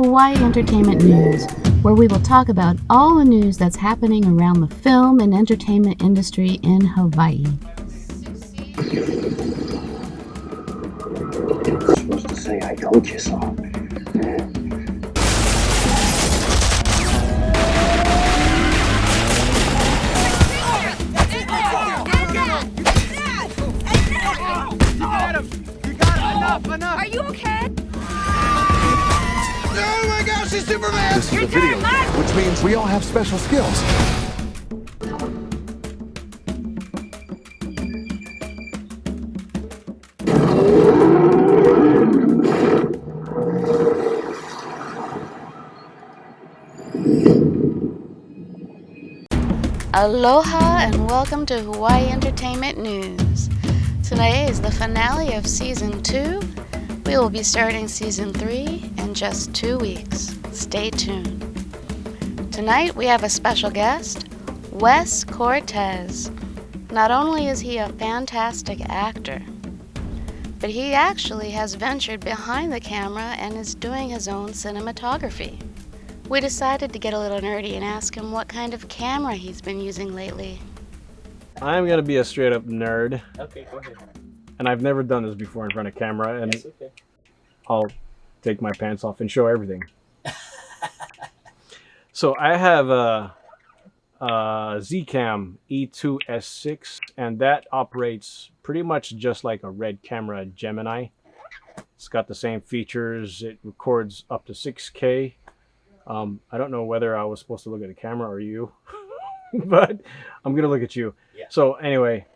Hawaii Entertainment News, where we will talk about all the news that's happening around the film and entertainment industry in Hawaii. You're supposed to say, I told you so. Enough! Are you okay? Oh my gosh, he's Superman! This is a video game, which means we all have special skills. Aloha and welcome to Hawaii Entertainment News. Today is the finale of Season 2. We will be starting Season 3 in just 2 weeks. Stay tuned. Tonight we have a special guest, Wes Cortez. Not only is he a fantastic actor, but he actually has ventured behind the camera and is doing his own cinematography. We decided to get a little nerdy and ask him what kind of camera he's been using lately. I'm gonna be a straight up nerd. Okay, go ahead. And I've never done this before in front of camera, and Yes, okay. I'll take my pants off and show everything. So I have a Zcam E2S6, and that operates pretty much just like a Red camera Gemini. It's got the same features. It records up to 6K. I don't know whether I was supposed to look at the camera or you, but I'm gonna look at you. Yeah. So anyway,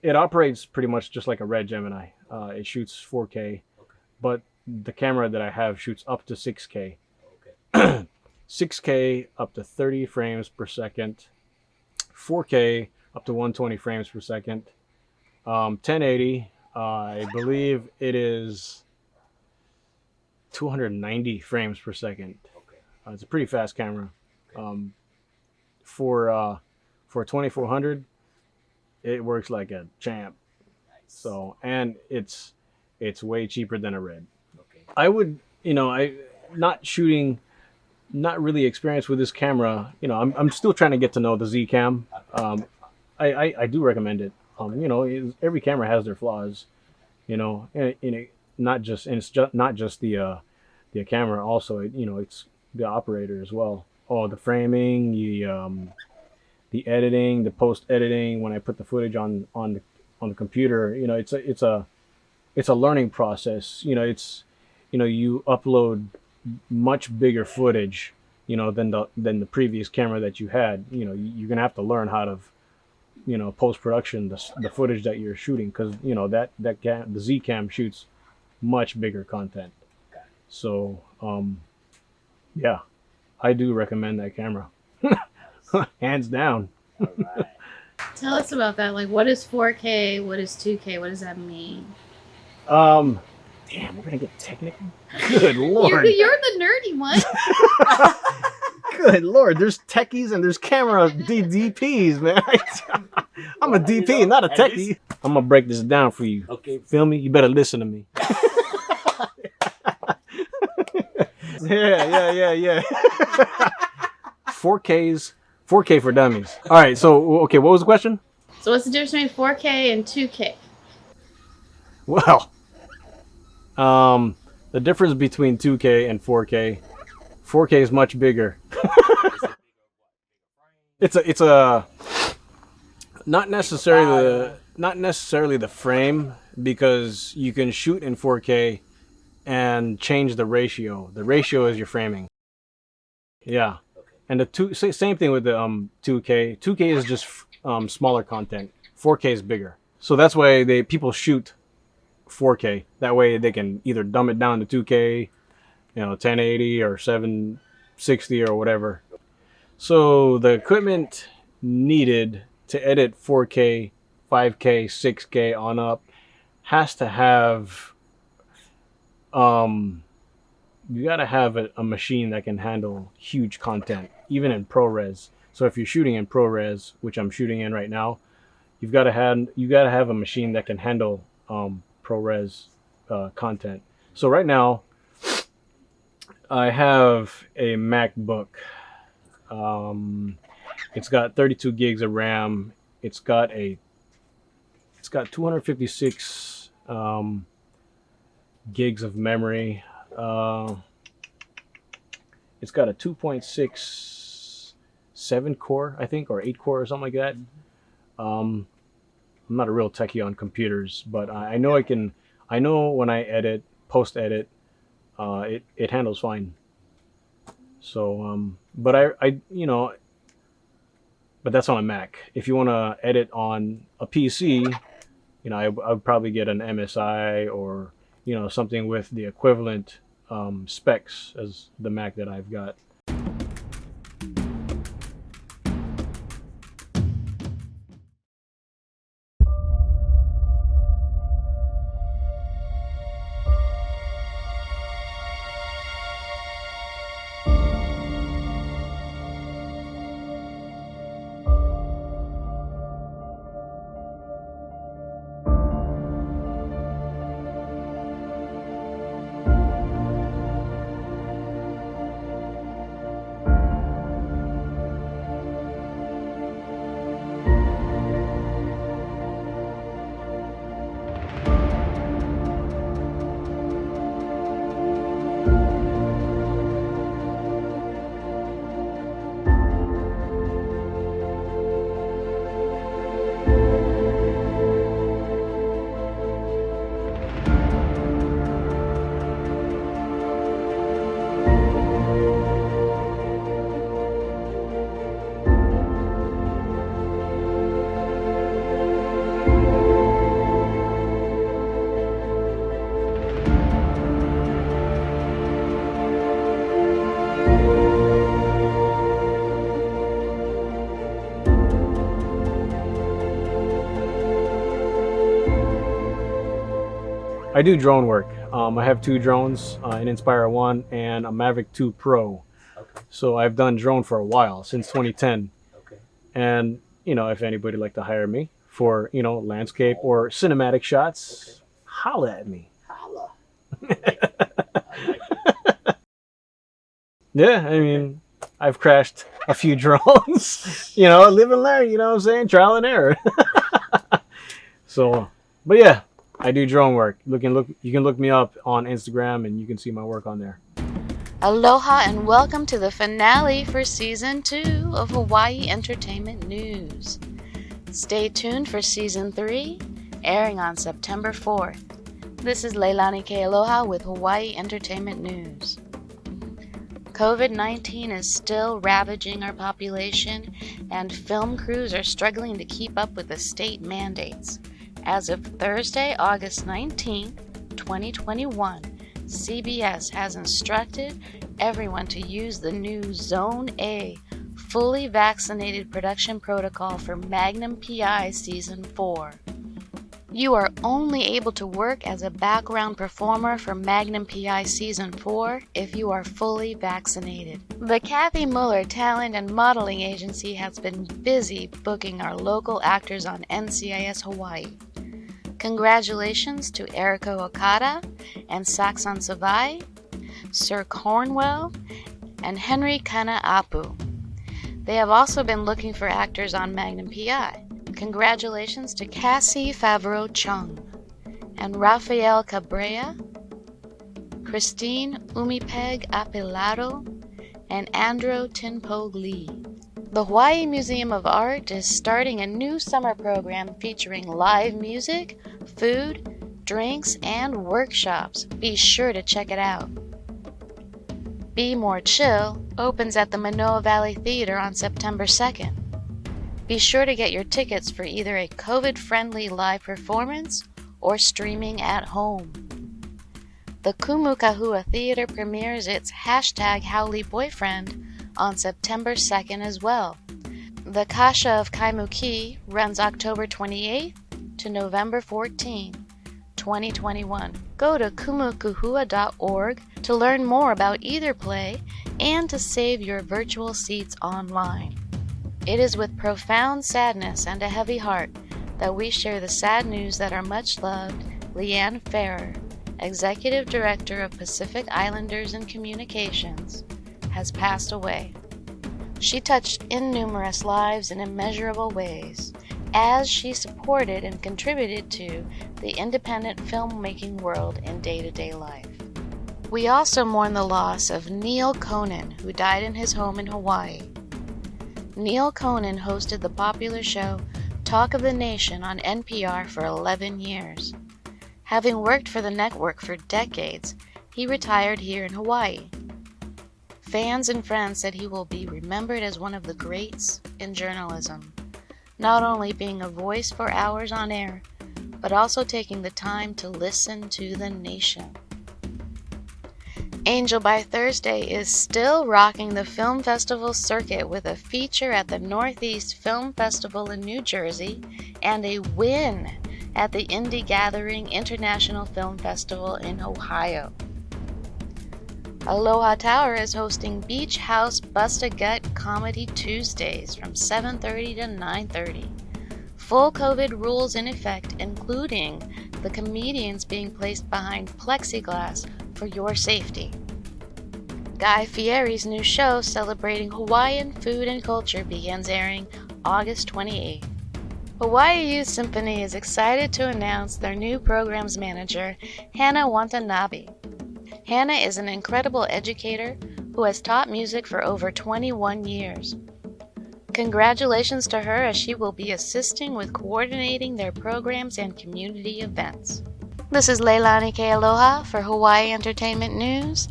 it operates pretty much just like a Red Gemini. It shoots 4K, but the camera that I have shoots up to 6K. Okay. 6K up to 30 frames per second, 4K up to 120 frames per second, 1080. I believe it is 290 frames per second. It's a pretty fast camera. For 2400, it works like a champ. Nice. So, and it's way cheaper than a Red. Okay. I would, I not really experienced with this camera. I'm still trying to get to know the Zcam. I do recommend it. Every camera has their flaws. And not just the camera. Also, it's the operator as well. Oh, the framing, the editing, the post editing. When I put the footage on the computer, it's a learning process. You upload much bigger footage, than the previous camera that you had. You're gonna have to learn how to, post production the footage that you're shooting, because the Zcam shoots much bigger content. So yeah, I do recommend that camera. Hands down. All right. Tell us about that. Like, what is 4K? What is 2K? What does that mean? Damn, we're gonna get technical. Good lord. You're the nerdy one. Good lord, there's techies and there's camera DPs, man. I'm a DP, not a techie. I'm gonna break this down for you. Okay. Feel me? You better listen to me. Yeah. 4K for dummies. All right, so okay, what was the question? So what's the difference between 4K and 2K? Well, the difference between 2K and 4K is much bigger. It's a not necessarily the frame, because you can shoot in 4K and change the ratio. The ratio is your framing. Yeah. And the same thing with the 2K. 2K is just smaller content. 4K is bigger. So that's why people shoot 4K. That way they can either dumb it down to 2K, 1080 or 760 or whatever. So the equipment needed to edit 4K, 5K, 6K on up has to have you got to have a machine that can handle huge content, even in ProRes. So if you're shooting in ProRes, which I'm shooting in right now, you got to have a machine that can handle ProRes content. So right now, I have a MacBook. It's got 32 gigs of RAM. It's got 256 gigs of memory. It's got a 2.67 core, I think, or 8 core or something like that. I'm not a real techie on computers, but I know I know when I post edit, it handles fine. So, but but that's on a Mac. If you want to edit on a PC, I would probably get an MSI or something with the equivalent specs as the Mac that I've got. I do drone work. I have 2 drones, an Inspire 1 and a Mavic 2 Pro. Okay. So I've done drone for a while, since 2010. Okay. And, if anybody would like to hire me for, landscape or cinematic shots, holla at me. Holla. Yeah, I mean, I've crashed a few drones, live and learn, what I'm saying? Trial and error. So, but yeah. I do drone work. You can look me up on Instagram and you can see my work on there. Aloha and welcome to the finale for Season 2 of Hawaii Entertainment News. Stay tuned for Season 3, airing on September 4th. This is Leilani K. Aloha with Hawaii Entertainment News. COVID-19 is still ravaging our population, and film crews are struggling to keep up with the state mandates. As of Thursday, August 19, 2021, CBS has instructed everyone to use the new Zone A fully vaccinated production protocol for Magnum PI Season 4. You are only able to work as a background performer for Magnum PI Season 4 if you are fully vaccinated. The Kathy Muller Talent and Modeling Agency has been busy booking our local actors on NCIS Hawaii. Congratulations to Eriko Okada and Saxon Savai, Sir Cornwell, and Henry Kana'apu. They have also been looking for actors on Magnum PI. Congratulations to Cassie Favreau-Chung and Rafael Cabrera, Christine Umipeg Apilado, and Andro Tinpo Lee. The Hawaii Museum of Art is starting a new summer program featuring live music, food, drinks, and workshops. Be sure to check it out. Be More Chill opens at the Manoa Valley Theater on September 2nd. Be sure to get your tickets for either a COVID-friendly live performance or streaming at home. The Kumukahua Theater premieres its #HowleyBoyfriend on September 2nd as well. The Kasha of Kaimuki runs October 28th to November 14, 2021. Go to kumukuhua.org to learn more about either play and to save your virtual seats online. It is with profound sadness and a heavy heart that we share the sad news that our much-loved Leanne Farrer, Executive Director of Pacific Islanders and Communications, has passed away. She touched numerous lives in immeasurable ways, as she supported and contributed to the independent filmmaking world in day-to-day life. We also mourn the loss of Neil Conan, who died in his home in Hawaii. Neil Conan hosted the popular show Talk of the Nation on NPR for 11 years. Having worked for the network for decades, he retired here in Hawaii. Fans and friends said he will be remembered as one of the greats in journalism, not only being a voice for hours on air, but also taking the time to listen to the nation. Angel by Thursday is still rocking the film festival circuit with a feature at the Northeast Film Festival in New Jersey and a win at the Indie Gathering International Film Festival in Ohio. Aloha Tower is hosting Beach House Bust-A-Gut Comedy Tuesdays from 7:30 to 9:30. Full COVID rules in effect, including the comedians being placed behind plexiglass for your safety. Guy Fieri's new show celebrating Hawaiian food and culture begins airing August 28th. Hawaii Youth Symphony is excited to announce their new programs manager, Hannah Watanabe. Hannah is an incredible educator who has taught music for over 21 years. Congratulations to her, as she will be assisting with coordinating their programs and community events. This is Leilani K. Aloha for Hawaii Entertainment News.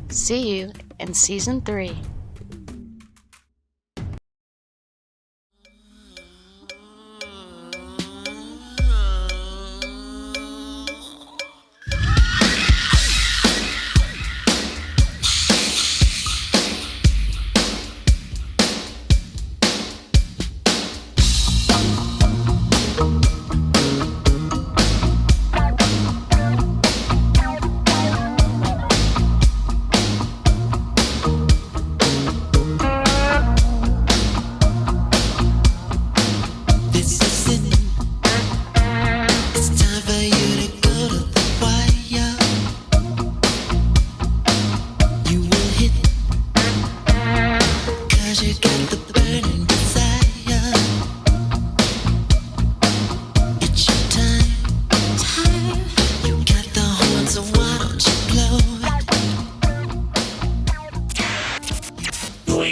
See you in Season 3.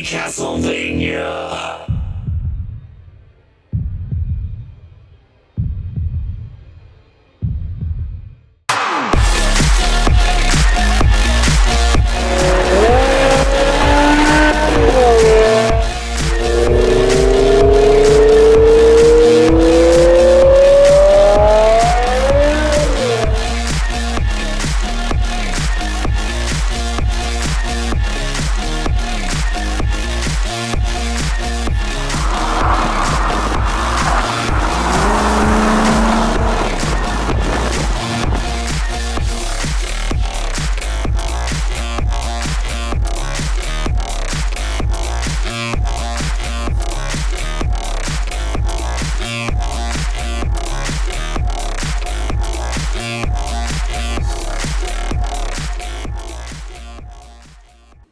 Castlevania.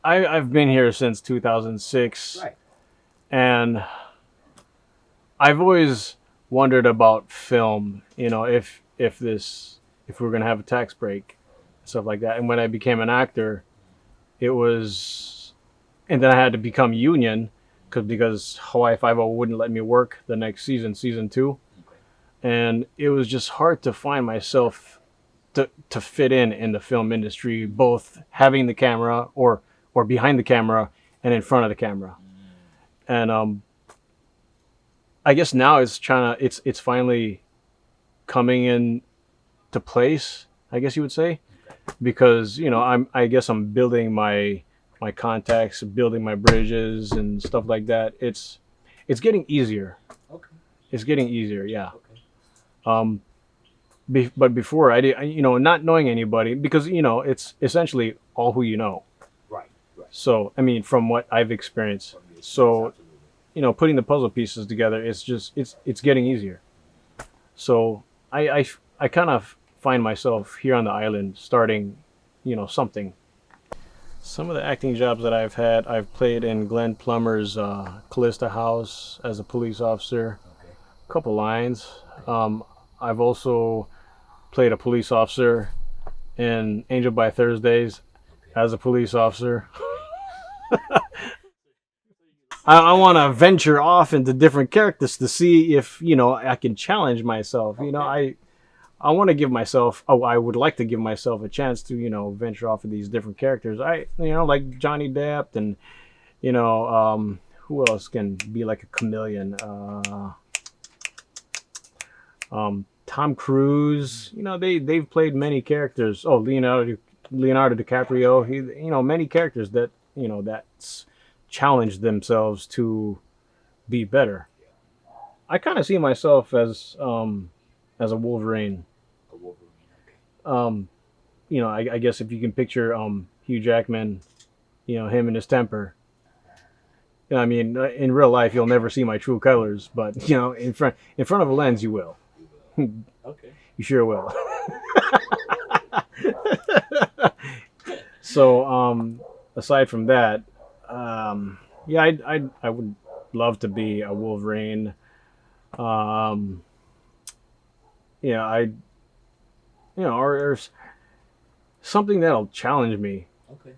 I've been here since 2006, Right. and I've always wondered about film. You know, if we're gonna have a tax break, stuff like that. And when I became an actor, it was, and then I had to become union because Hawaii Five-0 wouldn't let me work the next season 2, and it was just hard to find myself to fit in the film industry, both having the camera or behind the camera and in front of the camera. And I guess now it's finally coming in to place, I guess you would say, because I guess I'm building my contacts, building my bridges and stuff like that. It's getting easier. Okay. It's getting easier, yeah. Okay. But before I did, not knowing anybody, because it's essentially all who you know. Right. Right. So I mean, from what I've experienced, so Absolutely. putting the puzzle pieces together, it's getting easier. So I kind of find myself here on the island starting, something. Some of the acting jobs that I've had, I've played in Glenn Plummer's Callista House as a police officer. A couple lines. I've also played a police officer in Angel by Thursdays as a police officer. I want to venture off into different characters to see if, I can challenge myself. I want to give myself, I would like to give myself a chance to, venture off of these different characters. Like Johnny Depp and, who else can be like a chameleon? Tom Cruise, they've played many characters. Oh, Leonardo DiCaprio, many characters that, that's challenged themselves to be better. I kind of see myself as a Wolverine. I guess if you can picture Hugh Jackman, him and his temper. I mean, in real life, you'll never see my true colors, but in front of a lens, you will. Okay. You sure will. So, aside from that, I would love to be a Wolverine. Or something that'll challenge me. Okay.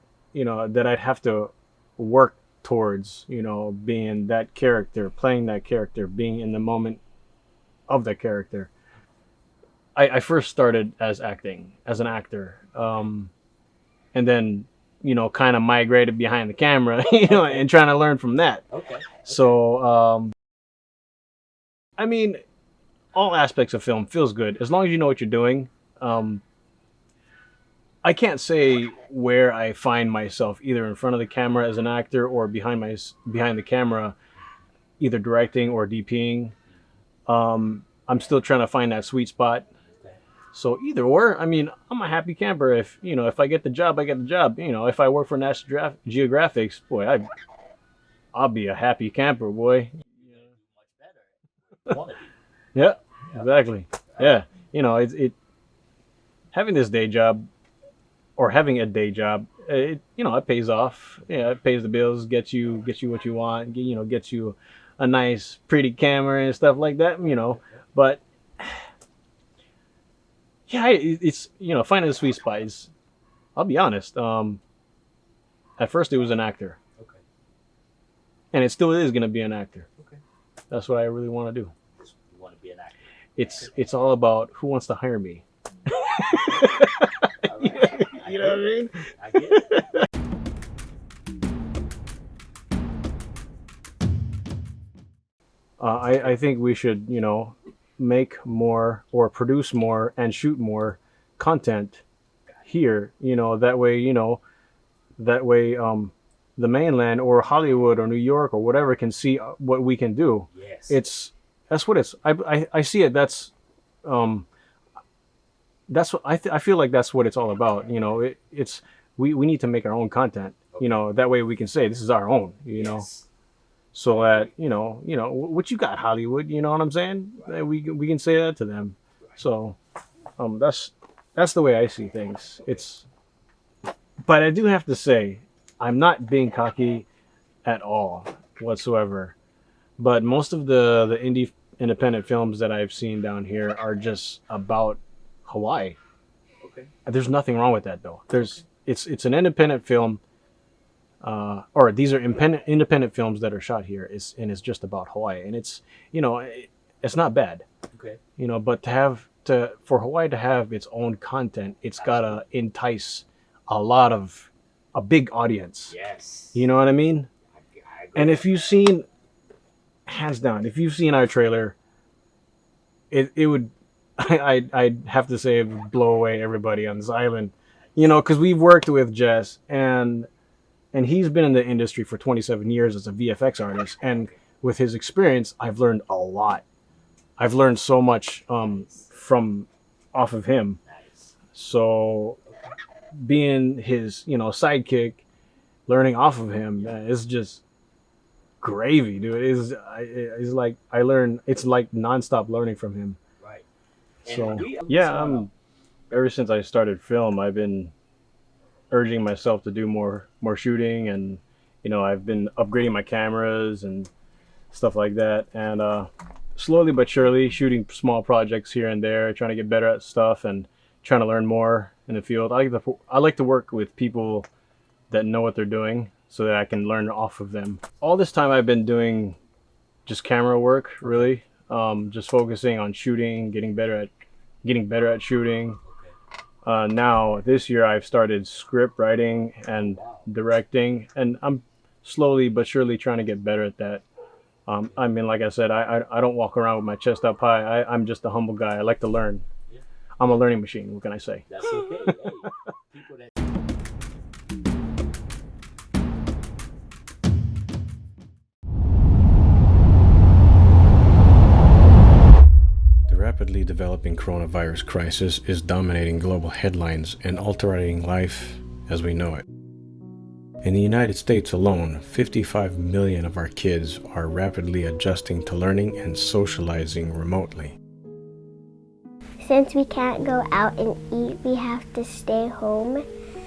That I'd have to work towards, being that character, playing that character, being in the moment of the character. I first started as an actor, and then kind of migrated behind the camera, and trying to learn from that. Okay. So, I mean, all aspects of film feels good as long as you know what you're doing. I can't say where I find myself either in front of the camera as an actor or behind the camera, either directing or DPing. I'm still trying to find that sweet spot. So either or, I mean, I'm a happy camper. If if I get the job, I get the job. If I work for National Geographic, boy, I'll be a happy camper, boy. Yeah, exactly. Yeah, it having this day job or having a day job, it pays off. Yeah, it pays the bills, gets you what you want. Gets you a nice, pretty camera and stuff like that. But yeah, it's finding the sweet spot is, I'll be honest. At first it was an actor. Okay. And it still is gonna be an actor. Okay. That's what I really want to do. You want to be an actor. It's all about who wants to hire me. All right. You know what I mean? I get it. I think we should, make more or produce more and shoot more content here. That way, the mainland or Hollywood or New York or whatever can see what we can do. Yes. That's what it's. I see it. That's what I feel like that's what it's all about. It's we need to make our own content. That way we can say this is our own. Yes. So that what you got, Hollywood. You know what I'm saying? Right. We can say that to them. Right. So that's the way I see things. But I do have to say, I'm not being cocky at all whatsoever. But most of the independent films that I've seen down here are just about Hawaii. Okay. There's nothing wrong with that though. It's an independent film. Or these are independent films that are shot here, and it's just about Hawaii, and it's it's not bad. Okay. But for Hawaii to have its own content, it's gotta entice a big audience. Yes. You know what I mean? I agree. And if you've seen, hands down, if you've seen our trailer, it would, I'd have to say it would blow away everybody on this island, because we've worked with Jess and he's been in the industry for 27 years as a VFX artist. And with his experience, I've learned a lot. I've learned so much from off of him. Nice. So being his, sidekick, learning off of him is just gravy, dude. It's like it's like nonstop learning from him. Right. So And yeah, ever since I started film, I've been urging myself to do more shooting, and I've been upgrading my cameras and stuff like that, and slowly but surely shooting small projects here and there, trying to get better at stuff and trying to learn more in the field. I like to work with people that know what they're doing so that I can learn off of them. All this time I've been doing just camera work, really, just focusing on shooting, getting better at shooting. Now this year I've started script writing and directing, and I'm slowly but surely trying to get better at that. I mean, like I said, I don't walk around with my chest up high. I'm just a humble guy. I like to learn. I'm a learning machine. What can I say? That's okay. Hey, people that... The rapidly developing coronavirus crisis is dominating global headlines and altering life as we know it. In the United States alone, 55 million of our kids are rapidly adjusting to learning and socializing remotely. Since we can't go out and eat, we have to stay home,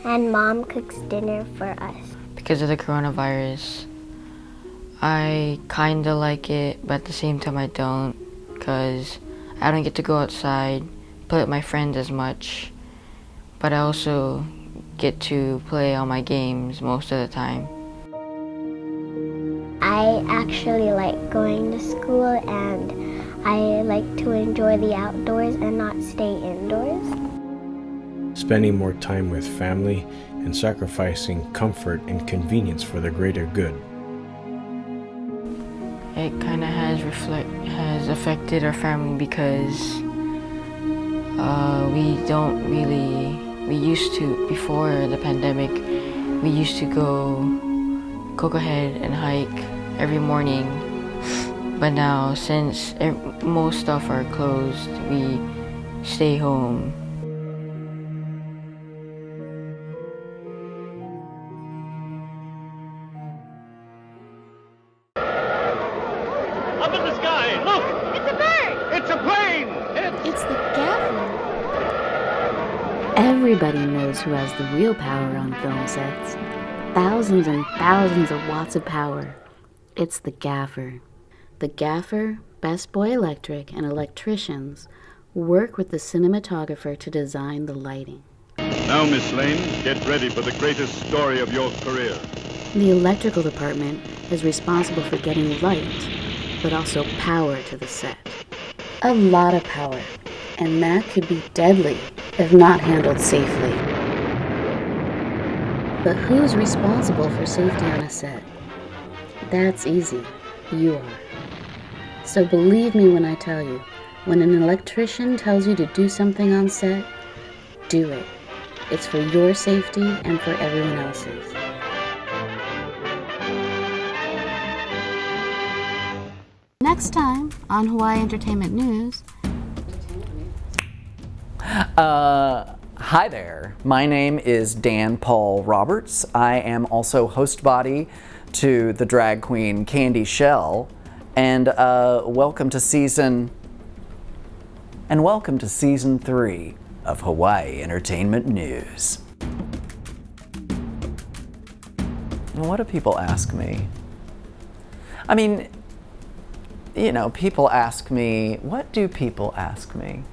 and Mom cooks dinner for us. Because of the coronavirus, I kinda like it, but at the same time I don't, because I don't get to go outside, play with my friends as much, but I also get to play all my games most of the time. I actually like going to school, and I like to enjoy the outdoors and not stay indoors. Spending more time with family and sacrificing comfort and convenience for the greater good. It kind of has affected our family because we used to, before the pandemic, we used to go ahead and hike every morning. But now, since most stuff are closed, we stay home. Up in the sky, look! It's a bird! It's a plane! It's the gaffer. Everybody knows who has the real power on film sets. Thousands and thousands of watts of power. It's the gaffer. The gaffer, Best Boy Electric, and electricians work with the cinematographer to design the lighting. Now, Miss Lane, get ready for the greatest story of your career. The electrical department is responsible for getting light, but also power to the set. A lot of power, and that could be deadly if not handled safely. But who's responsible for safety on a set? That's easy. You are. So believe me when I tell you, when an electrician tells you to do something on set, do it. It's for your safety and for everyone else's. Next time on Hawaii Entertainment News. Hi there. My name is Dan Paul Roberts. I am also host body to the drag queen Candy Shell. And welcome to season 3 of Hawaii Entertainment News. And what do people ask me? I mean, you know, people ask me, what do people ask me?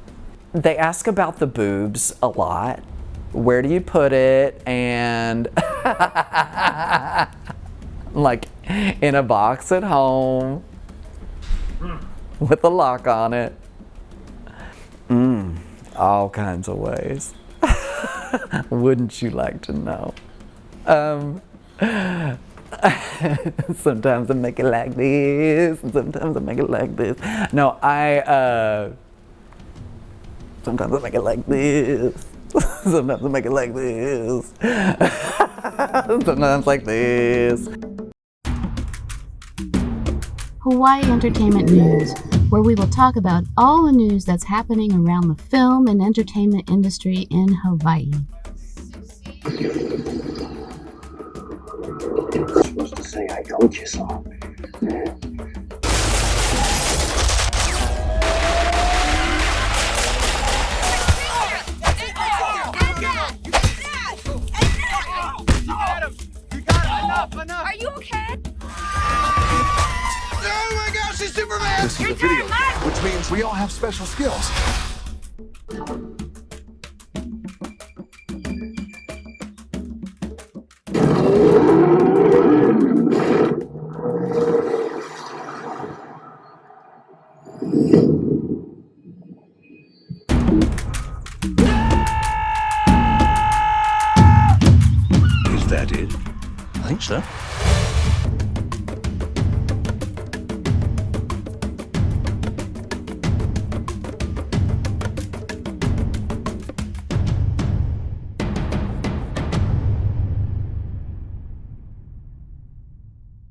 They ask about the boobs a lot. Where do you put it? And like in a box at home with a lock on it. All kinds of ways. Wouldn't you like to know? Sometimes I make it like this, and sometimes I make it like this. No, sometimes I make it like this. Sometimes I make it like this. Sometimes like this. Hawaii Entertainment News, where we will talk about all the news that's happening around the film and entertainment industry in Hawaii. You're supposed to say, I told you so. him! You got it! Enough! Are you okay? Oh my gosh, he's Superman! This is a video game, which means we all have special skills. Is that it? I think so.